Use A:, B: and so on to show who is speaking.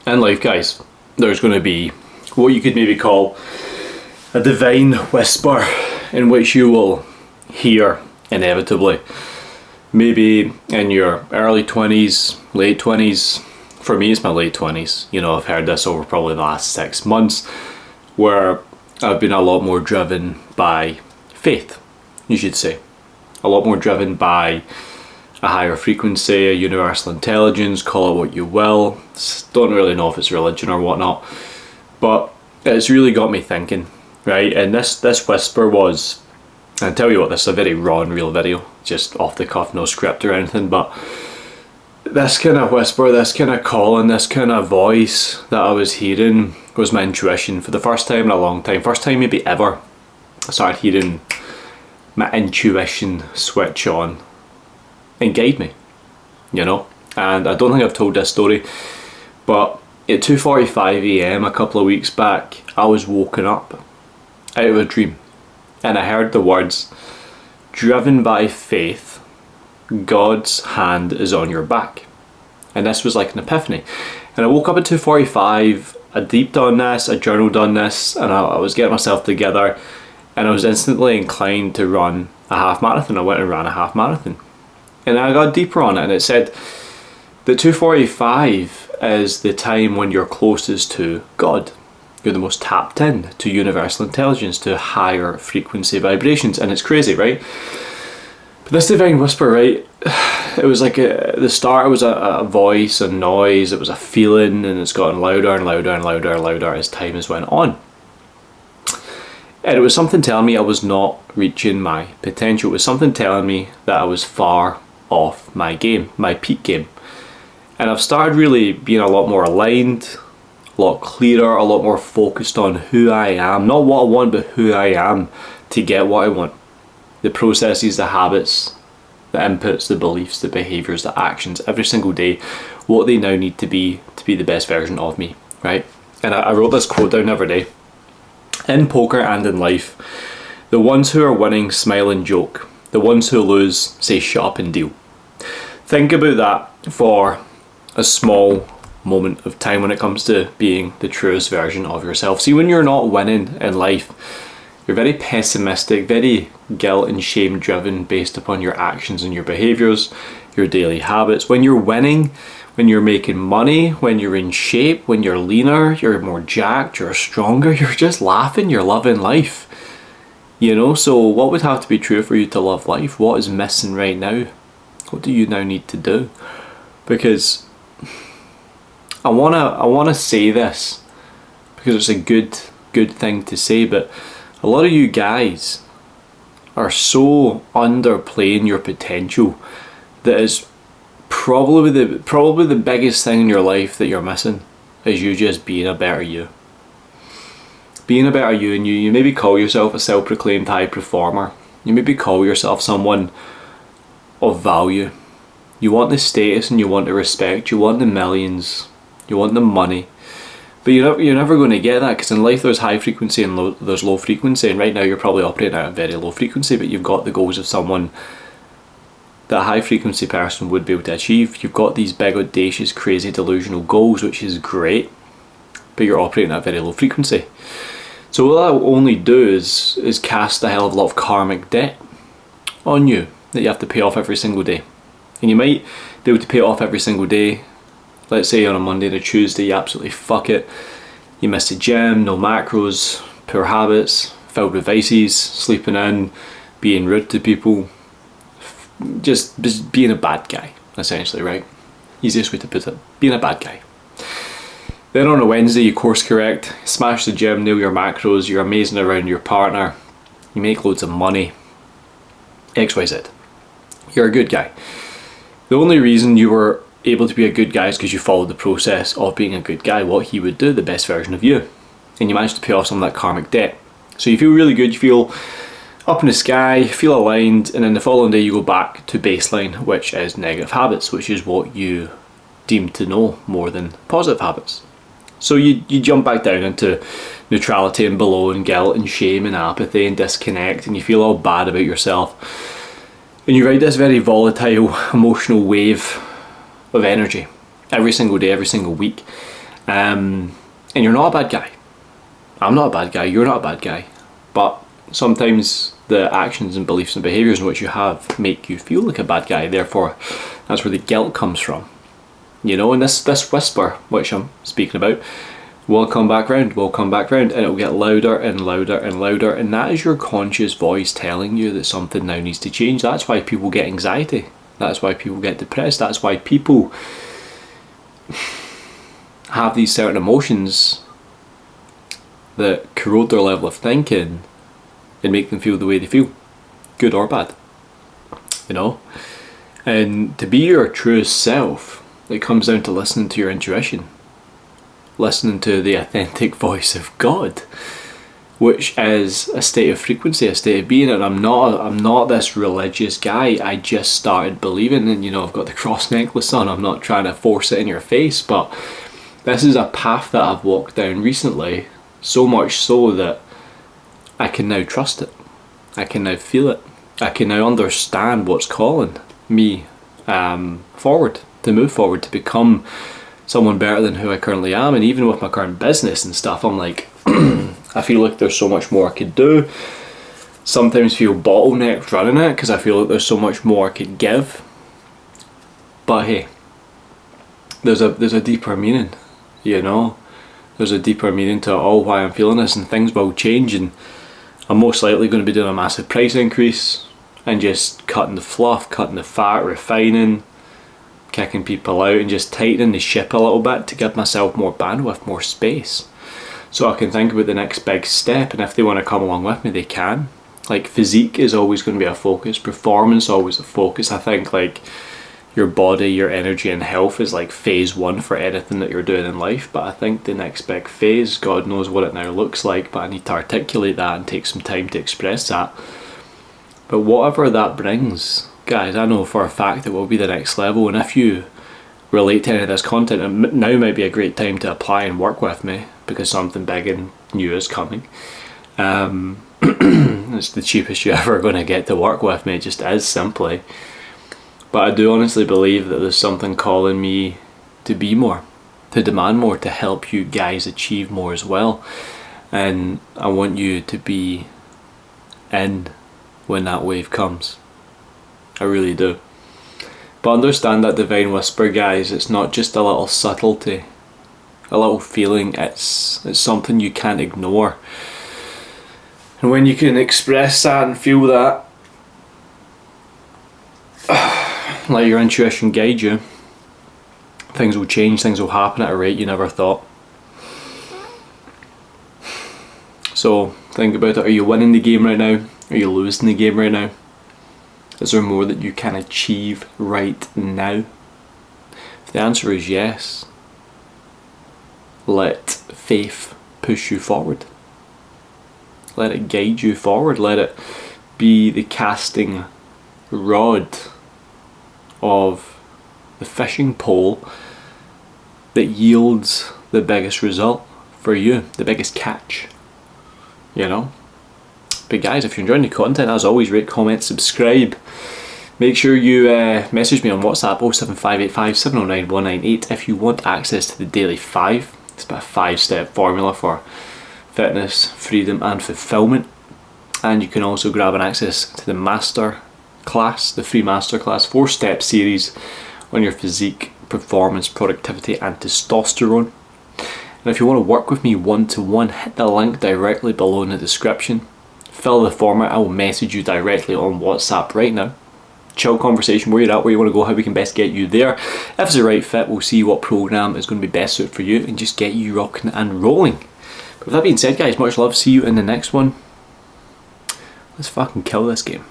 A: In life, guys, there's going to be what you could maybe call a divine whisper in which you will hear inevitably. Maybe in your early 20s, late 20s. For me, it's my late 20s. You know, I've heard this over probably the last 6 months, where I've been a lot more driven by faith, you should say. A lot more driven by a higher frequency, a universal intelligence, call it what you will. Don't really know if it's religion or whatnot, but it's really got me thinking, right? And this whisper was, I'll tell you what, this is a very raw and real video, just off the cuff, no script or anything, but this kind of whisper, this kind of calling, this kind of voice that I was hearing was my intuition for the first time in a long time. First time maybe ever I started hearing my intuition switch on and guide me, you know. And I don't think I've told this story, but at 2:45 a.m. a couple of weeks back, I was woken up out of a dream and I heard the words, "Driven by faith, God's hand is on your back." And this was like an epiphany. And I woke up at 2:45, I deeped on this, I journaled on this, and I was getting myself together, and I was instantly inclined to run a half marathon. I went and ran a half marathon. And I got deeper on it, and it said that 2:45 is the time when you're closest to God. You're the most tapped in to universal intelligence, to higher frequency vibrations. And it's crazy, right? But this divine whisper, right, it was like the start was a voice, a noise, it was a feeling, and it's gotten louder and louder and louder and louder as time has went on. And it was something telling me I was not reaching my potential. It was something telling me that I was far off my game, my peak game. And I've started really being a lot more aligned, a lot clearer, a lot more focused on who I am. Not what I want, but who I am to get what I want. The processes, the habits, the inputs, the beliefs, the behaviours, the actions, every single day, what they now need to be the best version of me, right? And I wrote this quote down the other day. In poker and in life, the ones who are winning smile and joke. The ones who lose say shut up and deal. Think about that for a small moment of time when it comes to being the truest version of yourself. See, when you're not winning in life, you're very pessimistic, very guilt and shame driven based upon your actions and your behaviours, your daily habits. When you're winning, when you're making money, when you're in shape, when you're leaner, you're more jacked, you're stronger, you're just laughing, you're loving life. You know, so what would have to be true for you to love life? What is missing right now? What do you now need to do? Because I wanna say this because it's a good thing to say, but a lot of you guys are so underplaying your potential that is probably the biggest thing in your life that you're missing is you just being a better you. Being a better you, and you maybe call yourself a self-proclaimed high performer. You maybe call yourself someone of value. You want the status and you want the respect, you want the millions, you want the money. But you're never going to get that, because in life there's high frequency and there's low frequency, and right now you're probably operating at a very low frequency, but you've got the goals of someone that a high frequency person would be able to achieve. You've got these big, audacious, crazy, delusional goals, which is great, but you're operating at a very low frequency. So what that will only do is cast a hell of a lot of karmic debt on you that you have to pay off every single day. And you might be able to pay it off every single day. Let's say on a Monday and a Tuesday, you absolutely fuck it. You miss the gym, no macros, poor habits, filled with vices, sleeping in, being rude to people, just being a bad guy, essentially, right? Easiest way to put it, being a bad guy. Then on a Wednesday, you course correct, smash the gym, nail your macros, you're amazing around your partner, you make loads of money, XYZ. You're a good guy. The only reason you were able to be a good guy is because you followed the process of being a good guy, what he would do, the best version of you. And you managed to pay off some of that karmic debt. So you feel really good, you feel up in the sky, feel aligned, and then the following day you go back to baseline, which is negative habits, which is what you deem to know more than positive habits. So you jump back down into neutrality and below, and guilt and shame and apathy and disconnect, and you feel all bad about yourself. And you ride this very volatile emotional wave of energy every single day, every single week. And you're not a bad guy. I'm not a bad guy, you're not a bad guy. But sometimes the actions and beliefs and behaviours in which you have make you feel like a bad guy. Therefore, that's where the guilt comes from. You know, and this whisper, which I'm speaking about, will come back round, and it'll get louder and louder and louder, and that is your conscious voice telling you that something now needs to change. That's why people get anxiety. That's why people get depressed. That's why people have these certain emotions that corrode their level of thinking and make them feel the way they feel, good or bad. You know? And to be your truest self, it comes down to listening to your intuition, listening to the authentic voice of God, which is a state of frequency, a state of being. And I'm not this religious guy. I just started believing, and you know, I've got the cross necklace on. I'm not trying to force it in your face, but this is a path that I've walked down recently, so much so that I can now trust it. I can now feel it. I can now understand what's calling me forward, to move forward, to become someone better than who I currently am. And even with my current business and stuff, I'm like, I feel like there's so much more I could do. Sometimes feel bottlenecked running it because I feel like there's so much more I could give. But hey, there's a deeper meaning, you know. There's a deeper meaning to all why I'm feeling this, and things will change, and I'm most likely going to be doing a massive price increase and just cutting the fluff, cutting the fat, refining, kicking people out, and just tightening the ship a little bit to give myself more bandwidth, more space, so I can think about the next big step. And if they want to come along with me, they can. Like, physique is always going to be a focus, performance always a focus. I think like your body, your energy and health is like phase one for anything that you're doing in life. But I think the next big phase, God knows what it now looks like, but I need to articulate that and take some time to express that. But whatever that brings, guys, I know for a fact it will be the next level. And if you relate to any of this content, now might be a great time to apply and work with me, because something big and new is coming. It's the cheapest you're ever going to get to work with me, it just is, simply. But I do honestly believe that there's something calling me to be more, to demand more, to help you guys achieve more as well. And I want you to be in when that wave comes. I really do. But understand that divine whisper, guys, it's not just a little subtlety, a little feeling, it's something you can't ignore. And when you can express that and feel that, let your intuition guide you, things will change, things will happen at a rate you never thought. So think about it. Are you winning the game right now? Are you losing the game right now? Is there more that you can achieve right now? If the answer is yes, let faith push you forward. Let it guide you forward. Let it be the casting rod of the fishing pole that yields the biggest result for you, the biggest catch, you know. But guys, if you're enjoying the content, as always, rate, comment, subscribe. Make sure you message me on WhatsApp 07585 709 198 if you want access to the Daily 5. It's about a 5-step formula for fitness, freedom and fulfillment. And you can also grab an access to the master class, the free masterclass 4-step series on your physique, performance, productivity and testosterone. And if you want to work with me one-to-one, hit the link directly below in the description. Fill the form out. I will message you directly on WhatsApp right now. Chill conversation, where you're at, where you want to go, how we can best get you there. If it's the right fit, we'll see what program is going to be best suited for you and just get you rocking and rolling. But with that being said, guys, much love. See you in the next one. Let's fucking kill this game.